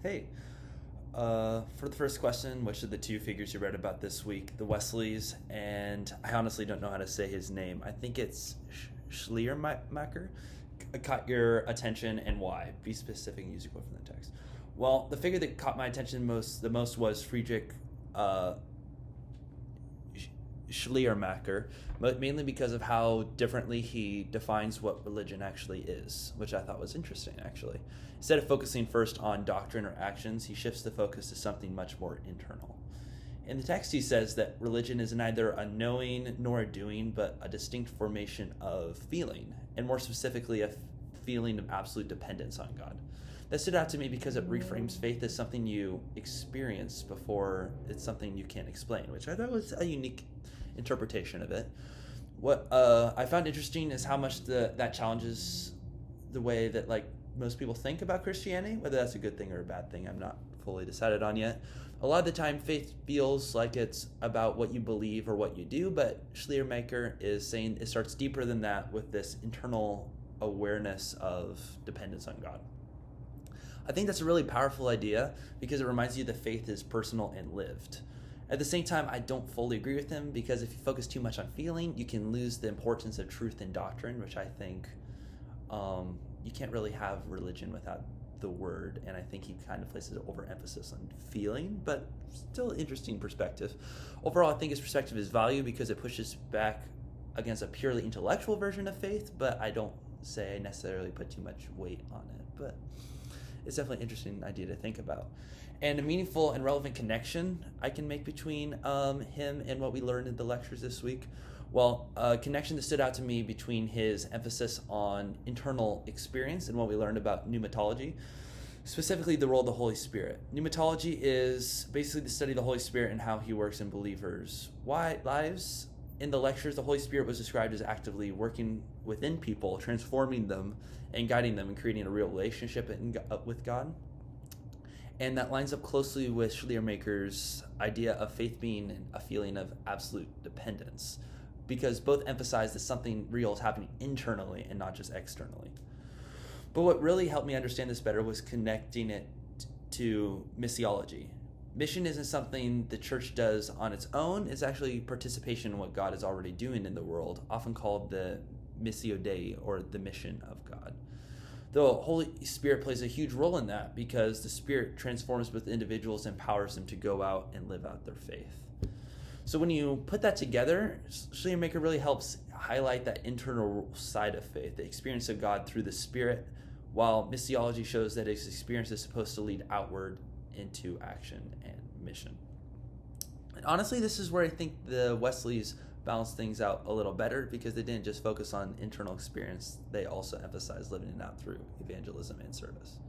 Hey, for the first question, which of the two figures you read about this week? The Wesleys, and I honestly don't know how to say his name. I think it's Schleiermacher. Caught your attention, and why? Be specific and use your quote from the text. Well, the figure that caught my attention the most was Friedrich Schleiermacher, but mainly because of how differently he defines what religion actually is, which I thought was interesting, actually. Instead of focusing first on doctrine or actions, he shifts the focus to something much more internal. In the text, he says that religion is neither a knowing nor a doing, but a distinct formation of feeling, and more specifically, a feeling of absolute dependence on God. That stood out to me because it reframes faith as something you experience before it's something you can't explain, which I thought was a unique interpretation of it. What I found interesting is how much that challenges the way that most people think about Christianity, whether that's a good thing or a bad thing. I'm not fully decided on yet. A lot of the time, faith feels like it's about what you believe or what you do, but Schleiermacher is saying it starts deeper than that with this internal awareness of dependence on God. I think that's a really powerful idea because it reminds you that faith is personal and lived. At the same time, I don't fully agree with him because if you focus too much on feeling, you can lose the importance of truth and doctrine, which I think you can't really have religion without the word, and I think he kind of places an overemphasis on feeling, but still interesting perspective. Overall, I think his perspective is value because it pushes back against a purely intellectual version of faith, but I don't say I necessarily put too much weight on it, but it's definitely an interesting idea to think about. And a meaningful and relevant connection I can make between him and what we learned in the lectures this week. Well, a connection that stood out to me between his emphasis on internal experience and what we learned about pneumatology, specifically the role of the Holy Spirit. Pneumatology is basically the study of the Holy Spirit and how he works in believers' lives. In the lectures, the Holy Spirit was described as actively working within people, transforming them and guiding them and creating a real relationship with God. And that lines up closely with Schleiermacher's idea of faith being a feeling of absolute dependence, because both emphasize that something real is happening internally and not just externally. But what really helped me understand this better was connecting it to missiology. Mission isn't something the church does on its own. It's actually participation in what God is already doing in the world, often called the Missio Dei, or the mission of God. The Holy Spirit plays a huge role in that because the Spirit transforms both individuals and empowers them to go out and live out their faith. So when you put that together, Schleiermacher really helps highlight that internal side of faith, the experience of God through the Spirit, while missiology shows that his experience is supposed to lead outward into action and mission. And honestly, this is where I think the Wesleys balanced things out a little better because they didn't just focus on internal experience, they also emphasized living it out through evangelism and service.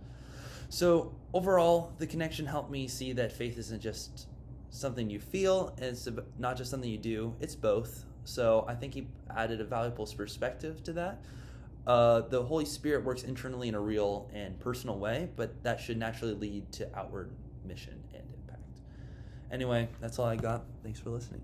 So overall, the connection helped me see that faith isn't just something you feel, and it's not just something you do, it's both. So I think he added a valuable perspective to that. The Holy Spirit works internally in a real and personal way, but that should naturally lead to outward mission and impact. Anyway, that's all I got. Thanks for listening.